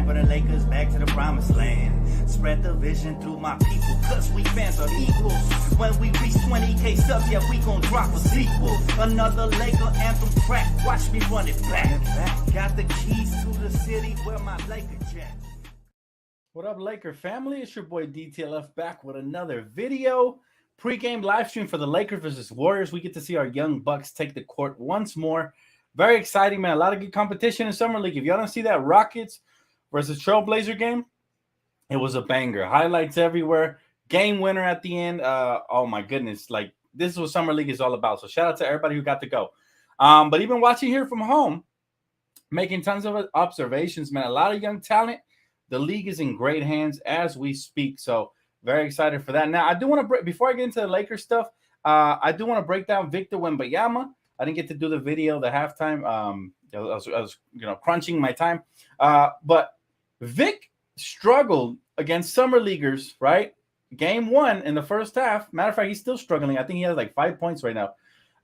for the Lakers back to the promised land. Spread the vision through my people, cause we fans are equal. When we reach 20K subs, yeah, we gon' drop a sequel. Another Laker anthem track, watch me run it back. Got the keys to the city where my Laker jet. What up, Laker family? It's your boy DTLF back with another video. Pre-game live stream for the Lakers versus Warriors. We get to see our young Bucks take the court once more. Very exciting, man. A lot of good competition in Summer League. If y'all don't see that Rockets versus Trailblazer game, it was a banger. Highlights everywhere. Game winner at the end. Oh, my goodness. Like, this is what Summer League is all about. So shout out to everybody who got to go. But even watching here from home, making tons of observations, man. A lot of young talent. The league is in great hands as we speak. So very excited for that. Now, I do want to break, before I get into the Lakers stuff, I do want to break down Victor Wembanyama. I didn't get to do the video, the halftime. I was crunching my time. But Vic struggled against Summer Leaguers, right? Game one in the first half. Matter of fact, he's still struggling. I think he has like 5 points right now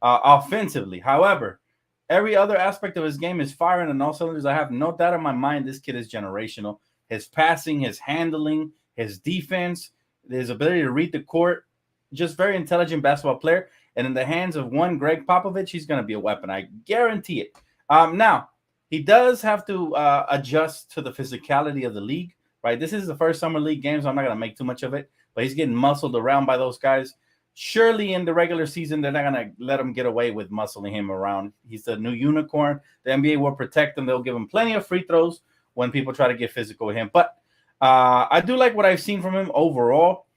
offensively. However, every other aspect of his game is firing on all cylinders. I have no doubt in my mind this kid is generational. His passing, his handling, his defense, his ability to read the court, just very intelligent basketball player. And in the hands of one Greg Popovich, he's going to be a weapon. I guarantee it. Now, he does have to adjust to the physicality of the league, right? This is the first Summer League game, so I'm not going to make too much of it. But he's getting muscled around by those guys. Surely in the regular season, they're not going to let him get away with muscling him around. He's the new unicorn. The NBA will protect him. They'll give him plenty of free throws when people try to get physical with him. But I do like what I've seen from him overall.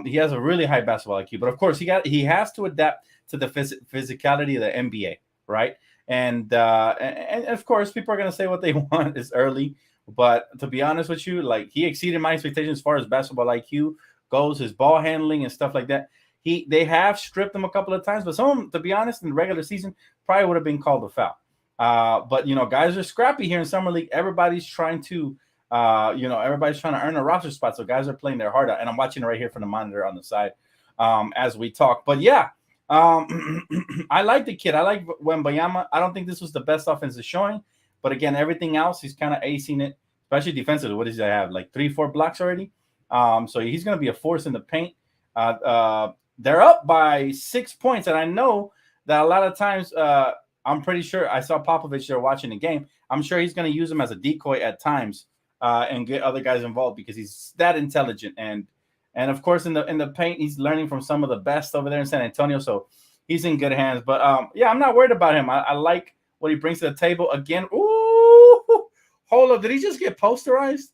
He has a really high basketball IQ. But, of course, he has to adapt to the physicality of the NBA, right? And of course, people are going to say what they want. It's early. But to be honest with you, like, he exceeded my expectations as far as basketball IQ goes, his ball handling and stuff like that. They have stripped him a couple of times. But some of them, to be honest, in the regular season, probably would have been called a foul. But, guys are scrappy here in Summer League. Everybody's trying to, earn a roster spot. So guys are playing their heart out. And I'm watching it right here from the monitor on the side as we talk. But, yeah, I like the kid. I like Wembanyama. I don't think this was the best offensive showing. But, again, everything else, he's kind of acing it, especially defensively. What does he have? Like 3-4 blocks already? So he's going to be a force in the paint. They're up by 6 points. And I know that a lot of times I'm pretty sure I saw Popovich there watching the game. I'm sure he's going to use him as a decoy at times and get other guys involved because he's that intelligent. And of course, in the paint, he's learning from some of the best over there in San Antonio. So he's in good hands. But, I'm not worried about him. I like what he brings to the table. Again, ooh, hold up. Did he just get posterized?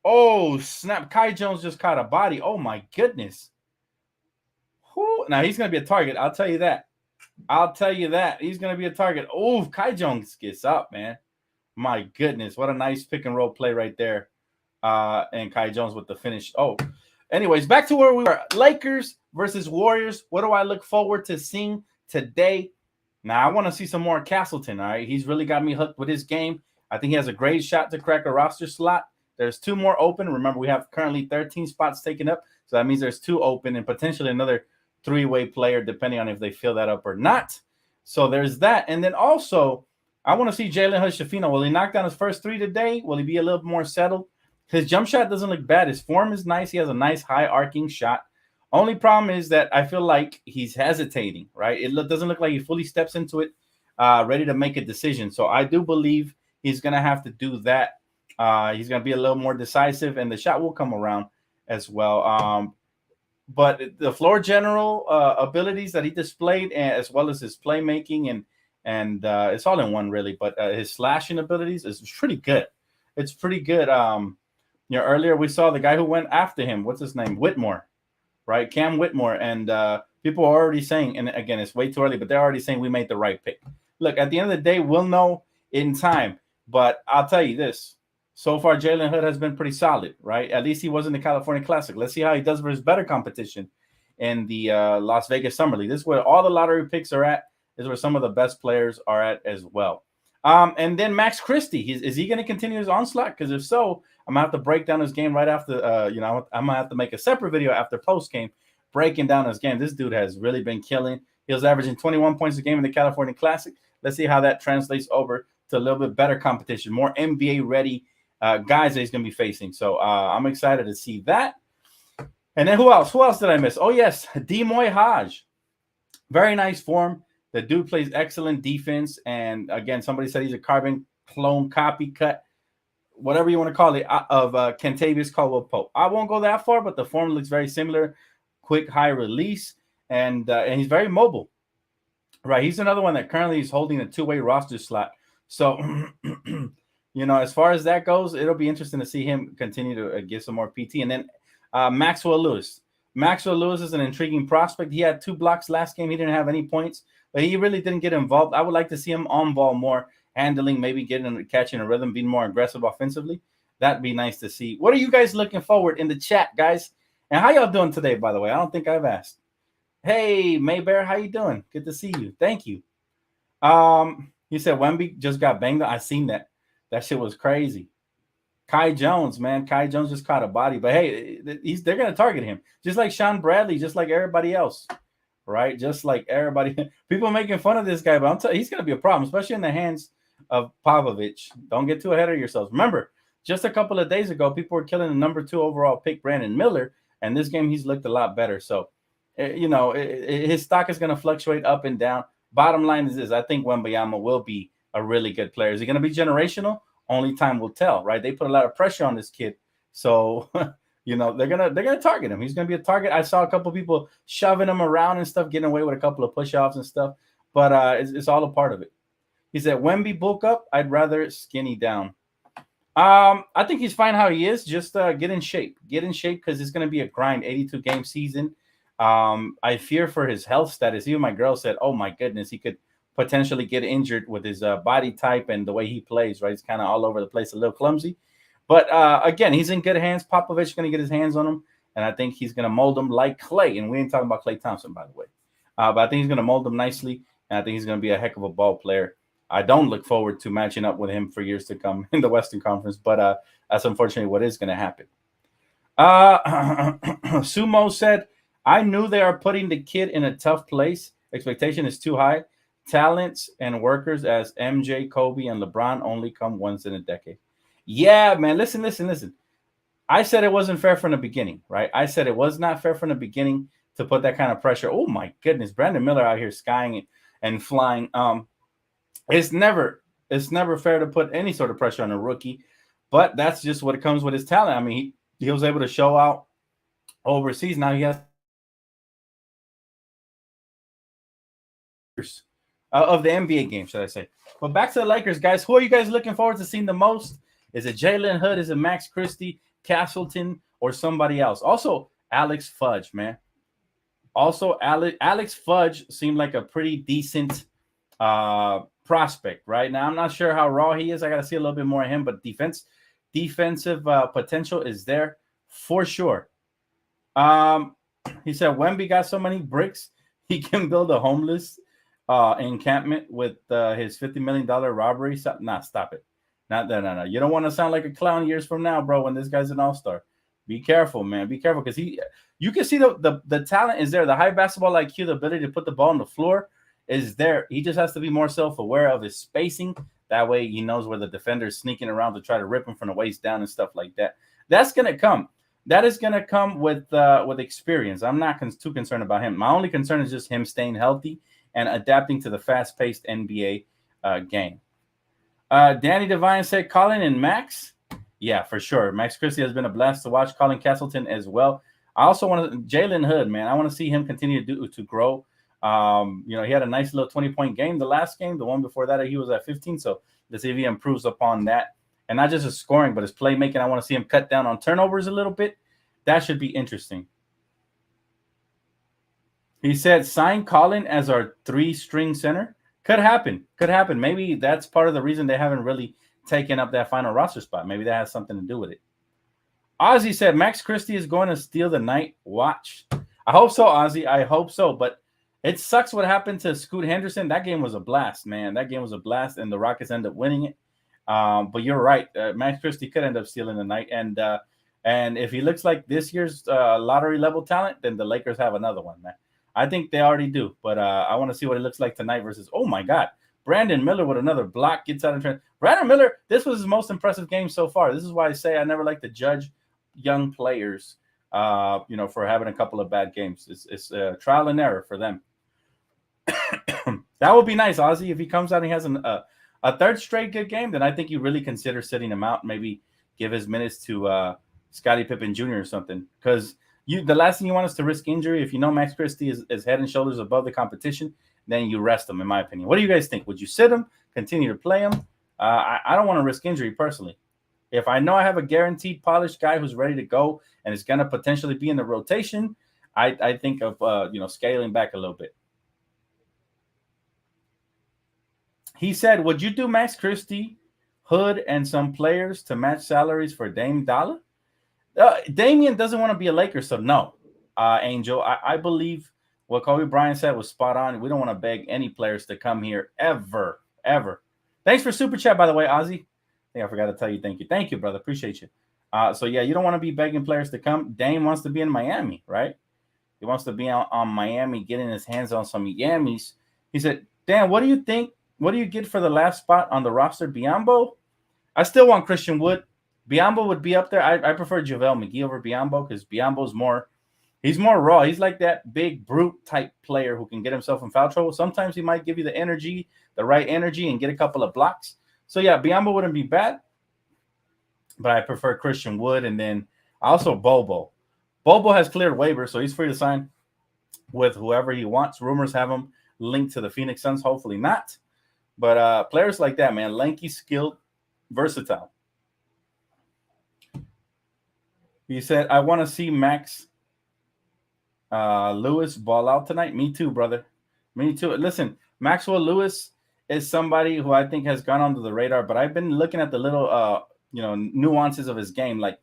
Oh, snap. Kai Jones just caught a body. Oh, my goodness. Whew. Now, he's going to be a target. I'll tell you that. He's going to be a target. Oh, Kai Jones gets up, man. My goodness. What a nice pick and roll play right there. And Kai Jones with the finish. Oh, anyways, back to where we were. Lakers versus Warriors. What do I look forward to seeing today? Now, I want to see some more Castleton, all right? He's really got me hooked with his game. I think he has a great shot to crack a roster slot. There's 2 more open. Remember, we have currently 13 spots taken up. So that means there's 2 open and potentially another 3-way player, depending on if they fill that up or not. So there's that. And then also, I want to see Jaylen Hood-Schifino. Will he knock down his first 3 today? Will he be a little more settled? His jump shot doesn't look bad. His form is nice. He has a nice high arcing shot. Only problem is that I feel like he's hesitating, right? It doesn't look like he fully steps into it, ready to make a decision. So I do believe he's going to have to do that. He's going to be a little more decisive, and the shot will come around as well. But the floor general abilities that he displayed, as well as his playmaking, and it's all in one, really. But his slashing abilities is pretty good. It's pretty good. Earlier we saw the guy who went after him. What's his name? Whitmore, right? Cam Whitmore. And people are already saying, and again, it's way too early, but they're already saying we made the right pick. Look, at the end of the day, we'll know in time. But I'll tell you this. So far, Jaylen Hood has been pretty solid, right? At least he was in the California Classic. Let's see how he does versus better competition in the Las Vegas Summer League. This is where all the lottery picks are at. This is where some of the best players are at as well. And then Max Christie, is he going to continue his onslaught? Because if so, I'm going to have to break down his game right after, I'm going to have to make a separate video after post-game breaking down his game. This dude has really been killing. He was averaging 21 points a game in the California Classic. Let's see how that translates over to a little bit better competition, more NBA-ready guys that he's going to be facing. So I'm excited to see that. And then who else? Who else did I miss? Oh, yes, Demoy Hodge. Very nice form. The dude plays excellent defense. And again, somebody said he's a carbon clone copycat, whatever you want to call it, of Kentavious Caldwell-Pope. I won't go that far, but the form looks very similar. Quick, high release, and he's very mobile. Right, he's another one that currently is holding a two-way roster slot. So, as far as that goes, it'll be interesting to see him continue to get some more PT. And then Maxwell Lewis. Maxwell Lewis is an intriguing prospect. He had 2 blocks last game. He didn't have any points, but he really didn't get involved. I would like to see him on ball more, handling, maybe catching a rhythm, being more aggressive offensively. That'd be nice to see. What are you guys looking forward in the chat, guys? And how y'all doing today, by the way? I don't think I've asked. Hey, Maybear, how you doing? Good to see you. Thank you. He said Wemby just got banged. I seen that. That shit was crazy. Kai Jones, man. Kai Jones just caught a body. But, hey, they're going to target him. Just like Sean Bradley, just like everybody else. Right? Just like everybody. People making fun of this guy, but I'm telling you, he's going to be a problem, especially in the hands of Popovich. Don't get too ahead of yourselves. Remember, just a couple of days ago, people were killing the number 2 overall pick, Brandon Miller. And this game, he's looked a lot better. So, his stock is going to fluctuate up and down. Bottom line is this: I think Wembanyama will be a really good player. Is he going to be generational? Only time will tell, right? They put a lot of pressure on this kid, so they're gonna target him. He's going to be a target. I saw a couple people shoving him around and stuff, getting away with a couple of push-offs and stuff, but it's all a part of it. He said, "Wemby bulk up. I'd rather skinny down." I think he's fine how he is. Just get in shape. Get in shape because it's going to be a grind. 82-game season. I fear for his health status. Even my girl said, "Oh my goodness, he could potentially get injured with his body type and the way he plays." Right, he's kind of all over the place, a little clumsy. But again, he's in good hands. Popovich is going to get his hands on him, and I think he's going to mold him like Klay. And we ain't talking about Klay Thompson, by the way. But I think he's going to mold him nicely, and I think he's going to be a heck of a ball player. I don't look forward to matching up with him for years to come in the Western Conference, but that's unfortunately what is going to happen. Sumo said, "I knew they are putting the kid in a tough place. Expectation is too high. Talents and workers as MJ, Kobe, and LeBron only come once in a decade." Yeah, man. Listen. I said it wasn't fair from the beginning, right? I said it was not fair from the beginning to put that kind of pressure. Oh, my goodness. Brandon Miller out here skying and flying. It's never fair to put any sort of pressure on a rookie, but that's just what it comes with his talent. I mean, he was able to show out overseas. Now he has of the NBA game, should I say. But back to the Lakers, guys. Who are you guys looking forward to seeing the most? Is it Jaylen Hood? Is it Max Christie, Castleton, or somebody else? Also, Alex Fudge, man. Also, Alex Fudge seemed like a pretty decent prospect, right? Now, I'm not sure how raw he is. I got to see a little bit more of him, but defensive potential is there for sure. He said Wemby got so many bricks, he can build a homeless encampment with his $50 million robbery. Nah, stop it. No. You don't want to sound like a clown years from now, bro, when this guy's an all-star. Be careful, man. Be careful because you can see the talent is there. The high basketball IQ, the ability to put the ball on the floor is there. He just has to be more self-aware of his spacing. That way he knows where the defender is sneaking around to try to rip him from the waist down and stuff like that. That's going to come. That is going to come with experience. I'm not too concerned about him. My only concern is just him staying healthy and adapting to the fast-paced NBA game. Danny Devine said Colin and Max. Yeah, for sure. Max Christie has been a blast to watch. Colin Castleton as well. I also want Jaylen Hood, man. I want to see him continue to grow. He had a nice little 20-point game the last game. The one before that, he was at 15. So let's see if he improves upon that. And not just his scoring, but his playmaking. I want to see him cut down on turnovers a little bit. That should be interesting. He said, sign Colin as our 3-string center. Could happen. Maybe that's part of the reason they haven't really taken up that final roster spot. Maybe that has something to do with it. Ozzy said, Max Christie is going to steal the night. Watch. I hope so, Ozzy. I hope so. But it sucks what happened to Scoot Henderson. That game was a blast, man. That game was a blast, and the Rockets end up winning it. But you're right. Max Christie could end up stealing the night. And if he looks like this year's lottery level talent, then the Lakers have another one, man. I think they already do. But I want to see what it looks like tonight versus, oh, my God, Brandon Miller with another block gets out of transition. Brandon Miller, this was his most impressive game so far. This is why I say I never like to judge young players, for having a couple of bad games. It's trial and error for them. That would be nice, Ozzy. If he comes out and he has a third straight good game, then I think you really consider sitting him out. Maybe give his minutes to Scottie Pippen Jr. or something. Because the last thing you want is to risk injury. If you know Max Christie is head and shoulders above the competition, then you rest him, in my opinion. What do you guys think? Would you sit him, continue to play him? I don't want to risk injury personally. If I know I have a guaranteed polished guy who's ready to go and is going to potentially be in the rotation, I think of scaling back a little bit. He said, would you do Max Christie, Hood, and some players to match salaries for Dame Dollar? Damian doesn't want to be a Laker, so no, Angel. I believe what Kobe Bryant said was spot on. We don't want to beg any players to come here ever. Thanks for Super Chat, by the way, Ozzy. I think I forgot to tell you thank you. Thank you, brother. Appreciate you. So, yeah, you don't want to be begging players to come. Dame wants to be in Miami, right? He wants to be on Miami, getting his hands on some Yammies. He said, Dan, what do you think? What do you get for the last spot on the roster? Biyombo? I still want Christian Wood. Biyombo would be up there. I prefer JaVale McGee over Biyombo because Biyombo's he's more raw. He's like that big brute type player who can get himself in foul trouble. Sometimes he might give you the right energy and get a couple of blocks. So, yeah, Biyombo wouldn't be bad. But I prefer Christian Wood. And then also Bobo. Bobo has cleared waivers, so he's free to sign with whoever he wants. Rumors have him linked to the Phoenix Suns. Hopefully not. But players like that, man, lanky, skilled, versatile. He said, I want to see Max Lewis ball out tonight. Me too, brother. Me too. Listen, Maxwell Lewis is somebody who I think has gone under the radar, but I've been looking at the little, nuances of his game. Like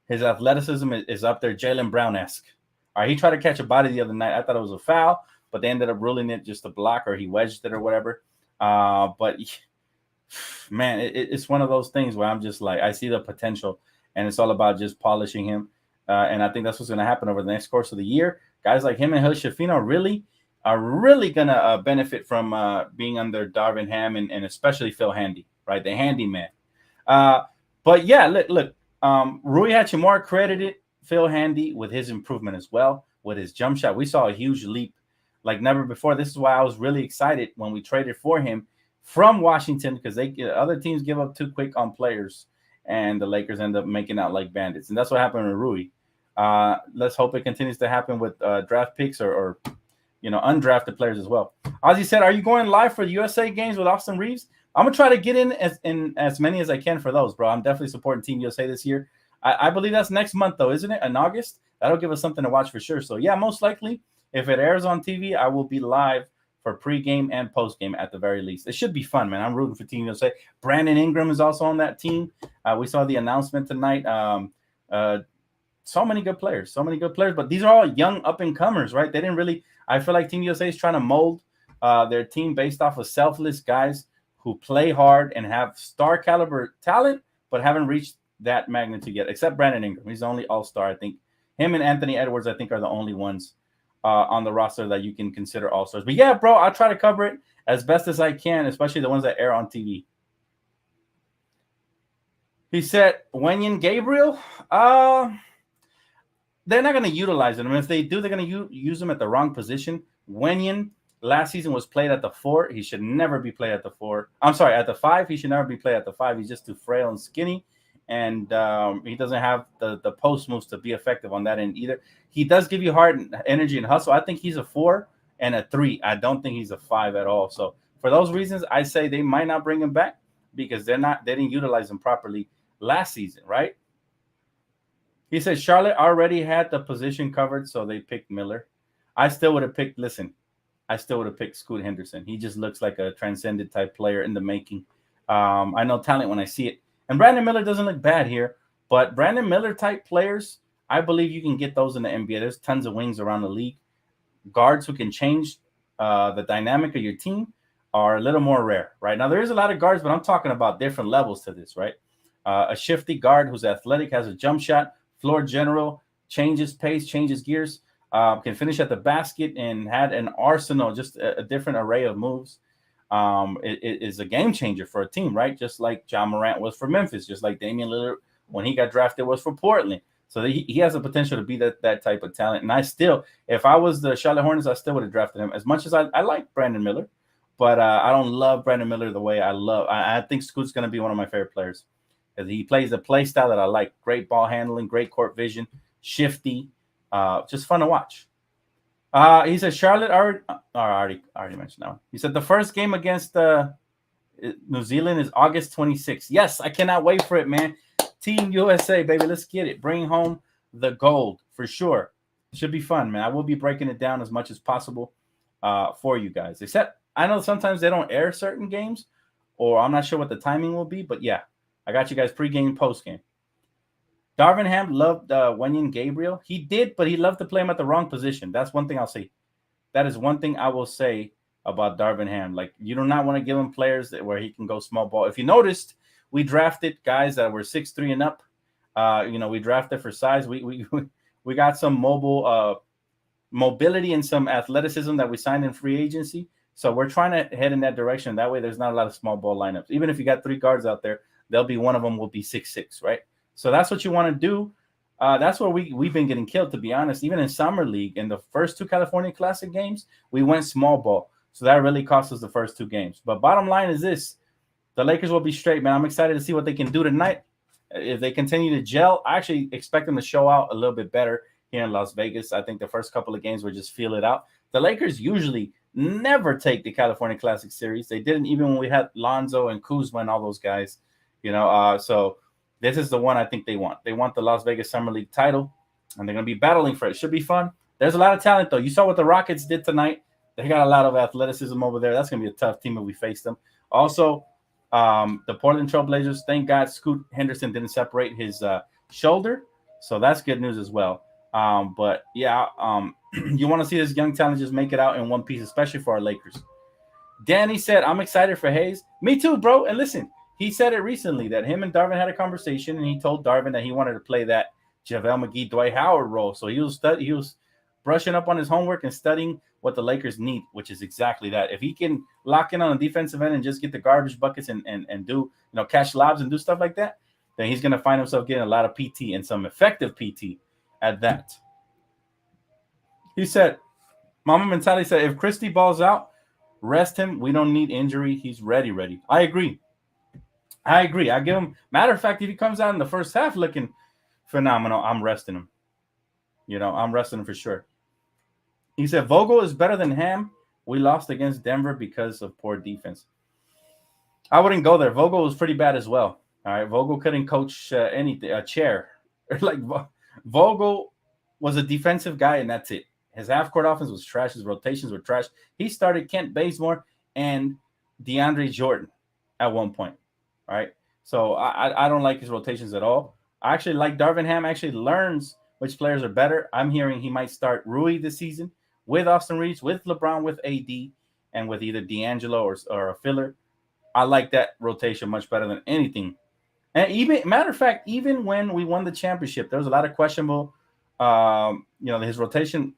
his athleticism is up there, Jaylen Brown-esque. All right, he tried to catch a body the other night. I thought it was a foul, but they ended up ruling it just a block, or he wedged it or whatever. But man, it's one of those things where I'm just like, I see the potential, and it's all about just polishing him. And I think that's what's going to happen over the next course of the year. Guys like him and Hilshafino are really going to benefit from being under Darvin Ham and especially Phil Handy, right? The handyman. But yeah, look, Rui Hachimura credited Phil Handy with his improvement as well, with his jump shot. We saw a huge leap like never before. This is why I was really excited when we traded for him from Washington, because other teams give up too quick on players, and the Lakers end up making out like bandits. And that's what happened with Rui. Let's hope it continues to happen with draft picks or undrafted players as well. Ozzy said, are you going live for the USA games with Austin Reeves? I'm going to try to get in as many as I can for those, bro. I'm definitely supporting Team USA this year. I believe that's next month, though, isn't it? In August? That'll give us something to watch for sure. So, yeah, most likely, if it airs on TV, I will be live for pregame and postgame at the very least. It should be fun, man. I'm rooting for Team USA. Brandon Ingram is also on that team. We saw the announcement tonight. So many good players. But these are all young up-and-comers, right? They didn't really – I feel like Team USA is trying to mold their team based off of selfless guys who play hard and have star-caliber talent but haven't reached that magnitude yet, except Brandon Ingram. He's the only all-star, I think. Him and Anthony Edwards, I think, are the only ones on the roster that you can consider all-stars. But, yeah, bro, I'll try to cover it as best as I can, especially the ones that air on TV. He said, Wenyen Gabriel, they're not going to utilize him. If they do, they're going to use him at the wrong position. Wenyen last season was played at the 4. He should never be played at the 4. I'm sorry, at the 5. He should never be played at the 5. He's just too frail and skinny. And he doesn't have the post moves to be effective on that end either. He does give you heart and energy and hustle. I think he's a 4 and a 3. I don't think he's a 5 at all. So for those reasons, I say they might not bring him back because they didn't utilize him properly last season, right? He says Charlotte already had the position covered, so they picked Miller. I still would have picked Scoot Henderson. He just looks like a transcendent type player in the making. I know talent when I see it. And Brandon Miller doesn't look bad here, but Brandon Miller type players, I believe you can get those in the NBA. There's tons of wings around the league. Guards who can change the dynamic of your team are a little more rare, right? Now, there is a lot of guards, but I'm talking about different levels to this, right? A shifty guard who's athletic, has a jump shot, floor general, changes pace, changes gears, can finish at the basket, and had an arsenal, just a different array of moves. it is a game changer for a team, right? Just like John Morant was for Memphis, just like Damian Lillard when he got drafted was for Portland. So he has the potential to be that type of talent. And I still, if I was the Charlotte Hornets, I still would have drafted him. As much as I like Brandon Miller, but I don't love Brandon Miller the way I think Scoot's going to be one of my favorite players. Because he plays a play style that I like. Great ball handling, great court vision, shifty, just fun to watch. He said Charlotte already mentioned that one. He said the first game against New Zealand is August 26th. Yes, I cannot wait for it, man. Team USA, baby, let's get it. Bring home the gold for sure. It should be fun, man. I will be breaking it down as much as possible for you guys. Except I know sometimes they don't air certain games, or I'm not sure what the timing will be. But yeah, I got you guys pregame, postgame. Darvin Ham loved Wenyen Gabriel. He did, but he loved to play him at the wrong position. That's one thing I'll say. That is one thing I will say about Darvin Ham. Like, you do not want to give him players where he can go small ball. If you noticed, we drafted guys that were 6'3" and up. We drafted for size. We got some mobility and some athleticism that we signed in free agency. So we're trying to head in that direction. That way there's not a lot of small ball lineups. Even if you got 3 guards out there, there'll be one of them will be 6'6", right? So that's what you want to do. That's where we've been getting killed, to be honest. Even in Summer League, in the first 2 California Classic games, we went small ball. So that really cost us the first 2 games. But bottom line is this. The Lakers will be straight, man. I'm excited to see what they can do tonight. If they continue to gel, I actually expect them to show out a little bit better here in Las Vegas. I think the first couple of games will just feel it out. The Lakers usually never take the California Classic Series. They didn't even when we had Lonzo and Kuzma and all those guys. So this is the one I think they want. They want the Las Vegas Summer League title, and they're going to be battling for it. Should be fun. There's a lot of talent, though. You saw what the Rockets did tonight. They got a lot of athleticism over there. That's going to be a tough team if we face them. Also, the Portland Trailblazers, thank God Scoot Henderson didn't separate his shoulder, so that's good news as well. But yeah, you want to see this young talent just make it out in one piece, especially for our Lakers. Danny said, I'm excited for Hayes. Me too, bro. And listen, he said it recently that him and Darvin had a conversation, and he told Darvin that he wanted to play that JaVale McGee, Dwight Howard role. So he was brushing up on his homework and studying what the Lakers need, which is exactly that. If he can lock in on a defensive end and just get the garbage buckets and do, catch lobs and do stuff like that, then he's going to find himself getting a lot of PT and some effective PT at that. He said, Mama Mentality said, if Christie balls out, rest him. We don't need injury. He's ready. I agree. I give him. Matter of fact, if he comes out in the first half looking phenomenal, I'm resting him. I'm resting him for sure. He said, Vogel is better than Ham. We lost against Denver because of poor defense. I wouldn't go there. Vogel was pretty bad as well. All right. Vogel couldn't coach anything, a chair. Like Vogel was a defensive guy, and that's it. His half-court offense was trash. His rotations were trash. He started Kent Bazemore and DeAndre Jordan at one point. All right. So I don't like his rotations at all. I actually like Darvin Ham actually learns which players are better. I'm hearing he might start Rui this season with Austin Reeves, with LeBron, with AD, and with either D'Angelo or a filler. I like that rotation much better than anything. And matter of fact, even when we won the championship, there was a lot of questionable, his rotation,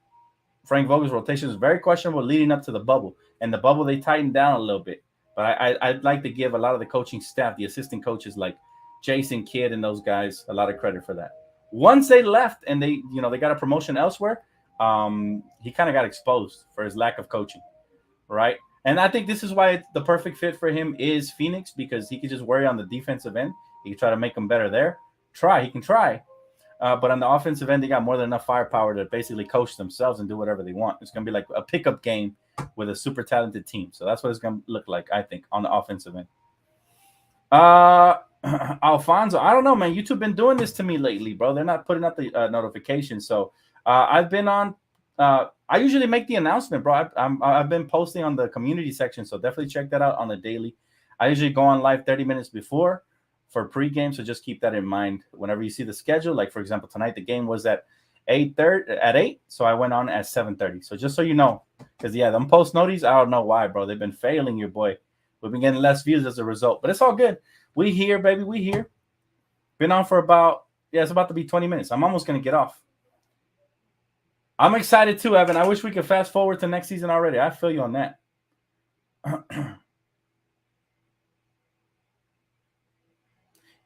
Frank Vogel's rotation is very questionable leading up to the bubble. And the bubble, they tightened down a little bit. But I'd like to give a lot of the coaching staff, the assistant coaches like Jason Kidd and those guys, a lot of credit for that. Once they left and they got a promotion elsewhere, he kind of got exposed for his lack of coaching, right? And I think this is why the perfect fit for him is Phoenix, because he could just worry on the defensive end. He can try to make them better there. He can try. But on the offensive end, they got more than enough firepower to basically coach themselves and do whatever they want. It's going to be like a pickup game with a super talented team. So that's what it's going to look like, I think, on the offensive end. Alfonso, I don't know, man. YouTube been doing this to me lately, bro. They're not putting up the notifications. So I've been on. I usually make the announcement, bro. I've been posting on the community section, so definitely check that out on the daily. I usually go on live 30 minutes before for pregame, so just keep that in mind whenever you see the schedule. Like, for example, tonight the game was at 8, so I went on at 7:30. So just so you know, because them post noties, I don't know why, bro. They've been failing your boy. We've been getting less views as a result, but it's all good. We here, baby. We here. Been on for it's about to be 20 minutes. I'm almost gonna get off. I'm excited too, Evan. I wish we could fast forward to next season already. I feel you on that.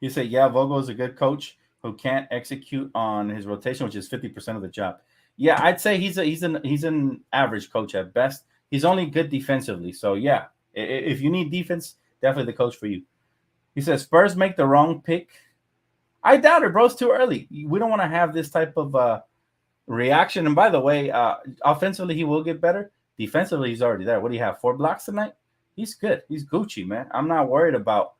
He said, yeah, Vogel is a good coach who can't execute on his rotation, which is 50% of the job. Yeah, I'd say he's an average coach at best. He's only good defensively. So yeah, if you need defense, definitely the coach for you. He says Spurs make the wrong pick. I doubt it, bro. It's too early. We don't want to have this type of reaction. And by the way, offensively he will get better. Defensively, he's already there. What do you have? 4 blocks tonight? He's good. He's Gucci, man. I'm not worried about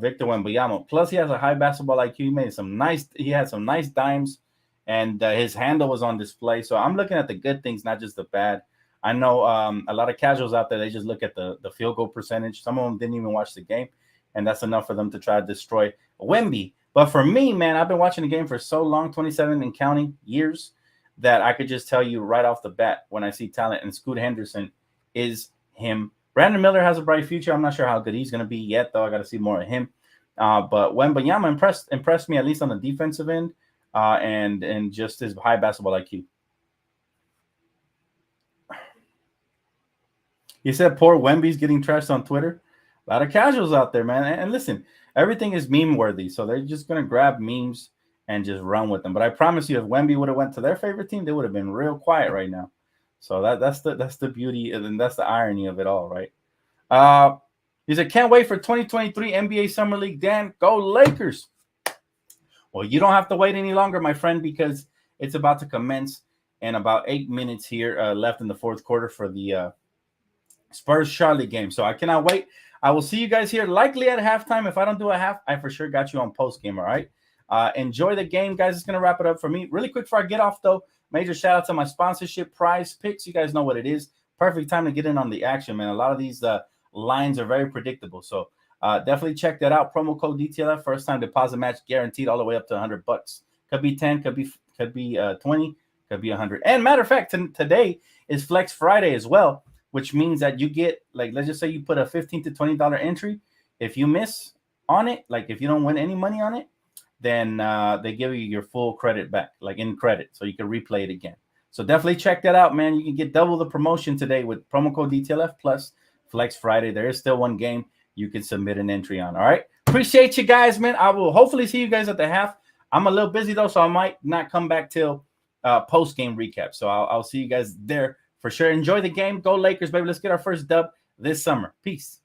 Victor Wembanyama. Plus, he has a high basketball IQ. He had some nice dimes, and his handle was on display. So I'm looking at the good things, not just the bad. I know a lot of casuals out there, they just look at the field goal percentage. Some of them didn't even watch the game, and that's enough for them to try to destroy Wemby. But for me, man, I've been watching the game for so long, 27 and counting years, that I could just tell you right off the bat when I see talent, and Scoot Henderson is him. Brandon Miller has a bright future. I'm not sure how good he's going to be yet, though. I got to see more of him. But Wembanyama impressed me, at least on the defensive end, and just his high basketball IQ. He said poor Wemby's getting trashed on Twitter. A lot of casuals out there, man. And listen, everything is meme worthy, so they're just going to grab memes and just run with them. But I promise you, if Wemby would have went to their favorite team, they would have been real quiet right now. So that's the beauty, and that's the irony of it all, right? He said, can't wait for 2023 NBA Summer League. Dan, go Lakers. Well, you don't have to wait any longer, my friend, because it's about to commence in about 8 minutes here left in the fourth quarter for the Spurs-Charlotte game. So I cannot wait. I will see you guys here likely at halftime. If I don't do a half, I for sure got you on post-game, all right? Enjoy the game, guys. It's going to wrap it up for me. Really quick before I get off, though, major shout out to my sponsorship, Prize Picks. You guys know what it is. Perfect time to get in on the action, man. A lot of these lines are very predictable. So definitely check that out. Promo code DTLF, first time deposit match guaranteed all the way up to $100. Could be 10, could be 20, could be 100. And matter of fact, today is Flex Friday as well, which means that you get, like, let's just say you put a $15 to $20 entry. If you miss on it, like if you don't win any money on it, then they give you your full credit back, like in credit, so you can replay it again. So definitely check that out, man. You can get double the promotion today with promo code DTLF plus Flex Friday. There is still one game you can submit an entry on, all right? Appreciate you guys, man. I will hopefully see you guys at the half. I'm a little busy, though, so I might not come back till post-game recap. So I'll see you guys there for sure. Enjoy the game. Go Lakers, baby. Let's get our first dub this summer. Peace.